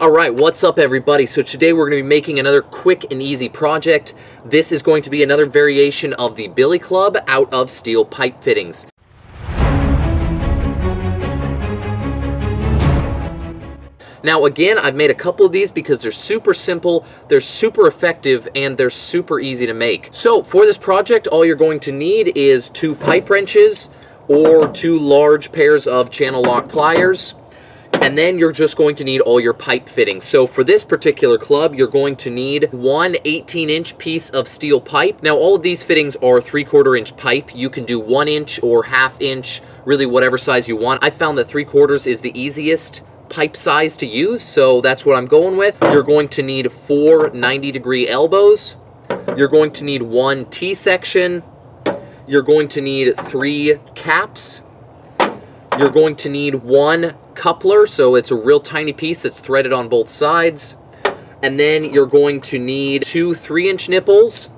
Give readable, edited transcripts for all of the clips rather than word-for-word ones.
Alright, what's up everybody? So today we're going to be making another quick and easy project. This is going to be another variation of the Billy Club out of steel pipe fittings. Now again, I've made a couple of these because they're super simple, they're super effective, and they're super easy to make. So for this project, all you're going to need is 2 pipe wrenches or 2 large pairs of channel lock pliers. And then you're just going to need all your pipe fittings. So for this particular club, you're going to need one 18-inch piece of steel pipe. Now all of these fittings are 3/4 inch pipe. You can do 1 inch or 1/2 inch, really whatever size you want. I found that 3/4 is the easiest pipe size to use, so that's what I'm going with. You're going to need 4 90-degree elbows. You're going to need 1 T-section. You're going to need 3 caps. You're going to need 1 coupler, so it's a real tiny piece that's threaded on both sides. And then you're going to need 2 3-inch nipples,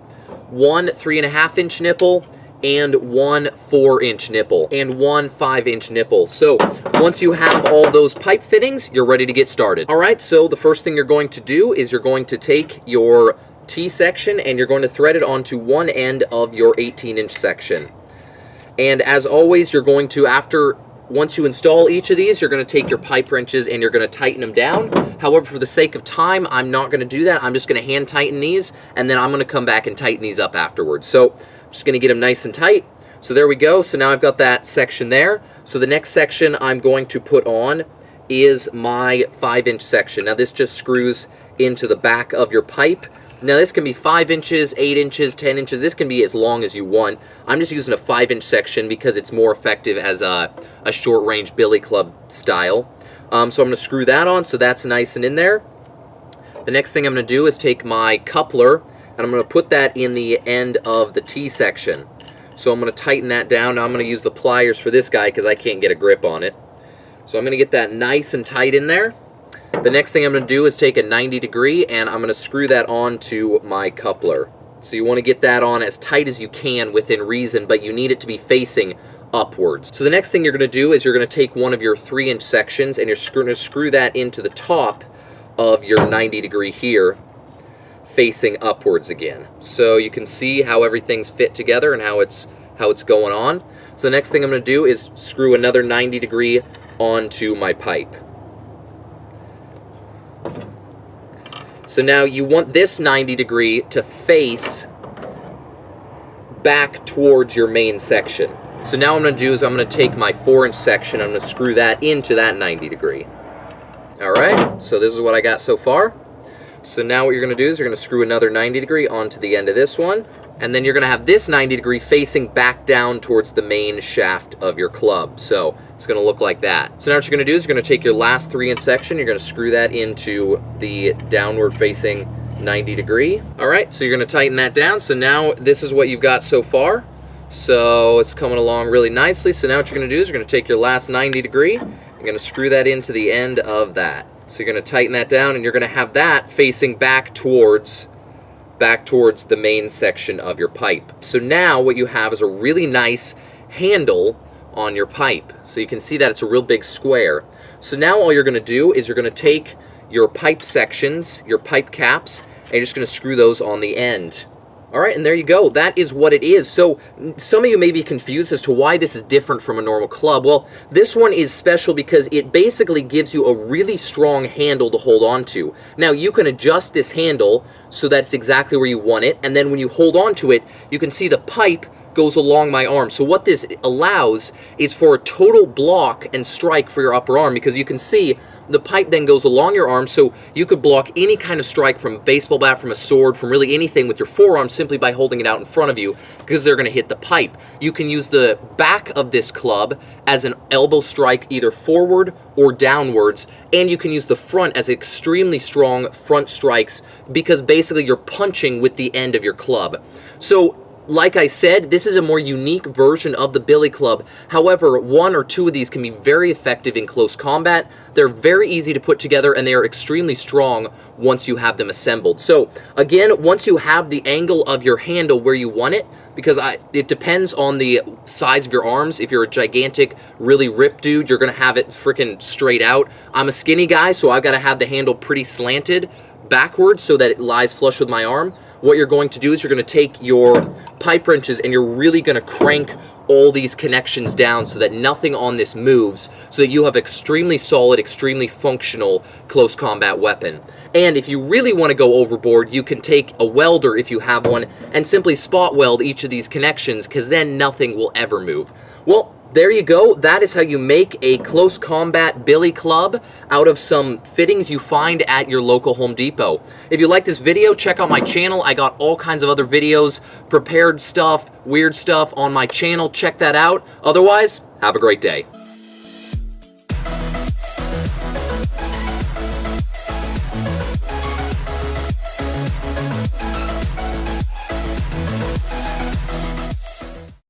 1 3.5-inch nipple, and 1 4-inch nipple, and 1 5-inch nipple. So once you have all those pipe fittings, you're ready to get started. Alright, so the first thing you're going to do is you're going to take your T-section and you're going to thread it onto one end of your 18-inch section. And as always, you're going to, once you install each of these, you're going to take your pipe wrenches and you're going to tighten them down. However, for the sake of time, I'm not going to do that. I'm just going to hand tighten these, and then I'm going to come back and tighten these up afterwards. So I'm just going to get them nice and tight. So there we go. So now I've got that section there. So the next section I'm going to put on is my 5-inch section. Now this just screws into the back of your pipe. Now this can be 5 inches, 8 inches, 10 inches. This can be as long as you want. I'm just using a 5-inch section because it's more effective as a short-range billy club style. So I'm going to screw that on so that's nice and in there. The next thing I'm going to do is take my coupler and I'm going to put that in the end of the T-section. So I'm going to tighten that down. Now I'm going to use the pliers for this guy because I can't get a grip on it. So I'm going to get that nice and tight in there. The next thing I'm going to do is take a 90-degree and I'm going to screw that onto my coupler. So you want to get that on as tight as you can within reason, but you need it to be facing upwards. So the next thing you're going to do is you're going to take one of your 3-inch sections and you're going to screw that into the top of your 90-degree here, facing upwards again. So you can see how everything's fit together and how it's going on. So the next thing I'm going to do is screw another 90-degree onto my pipe. So now you want this 90-degree to face back towards your main section. So now what I'm going to do is I'm going to take my 4-inch section, I'm going to screw that into that 90-degree. Alright, so this is what I got so far. So now what you're going to do is you're going to screw another 90-degree onto the end of this one, and then you're going to have this 90-degree facing back down towards the main shaft of your club. So it's going to look like that. So now what you're going to do is you're going to take your last 3-inch section, you're going to screw that into the downward facing 90-degree. Alright, so you're going to tighten that down. So now this is what you've got so far. So it's coming along really nicely. So now what you're going to do is you're going to take your last 90-degree, you're going to screw that into the end of that. So you're going to tighten that down and you're going to have that facing back towards the main section of your pipe. So now what you have is a really nice handle on your pipe. So you can see that it's a real big square. So now all you're going to do is you're going to take your pipe sections, your pipe caps, and you're just going to screw those on the end. Alright, and there you go. That is what it is. So some of you may be confused as to why this is different from a normal club. Well, this one is special because it basically gives you a really strong handle to hold on to. Now, you can adjust this handle so that it's exactly where you want it, and then when you hold on to it, you can see the pipe goes along my arm. So what this allows is for a total block and strike for your upper arm, because you can see the pipe then goes along your arm, so you could block any kind of strike from a baseball bat, from a sword, from really anything with your forearm simply by holding it out in front of you, because they're going to hit the pipe. You can use the back of this club as an elbow strike either forward or downwards, and you can use the front as extremely strong front strikes because basically you're punching with the end of your club. So like I said, this is a more unique version of the billy club. However, one or two of these can be very effective in close combat. They're very easy to put together, and they are extremely strong once you have them assembled. So again, once you have the angle of your handle where you want it, because it depends on the size of your arms. If you're a gigantic, really ripped dude, you're going to have it freaking straight out. I'm a skinny guy, so I've got to have the handle pretty slanted backwards so that it lies flush with my arm. What you're going to do is you're going to take your pipe wrenches and you're really going to crank all these connections down so that nothing on this moves, so that you have extremely solid, extremely functional close combat weapon. And if you really want to go overboard, you can take a welder, if you have one, and simply spot weld each of these connections, because then nothing will ever move. Well, there you go. That is how you make a close combat billy club out of some fittings you find at your local Home Depot. If you like this video, check out my channel. I got all kinds of other videos, prepared stuff, weird stuff on my channel. Check that out. Otherwise, have a great day.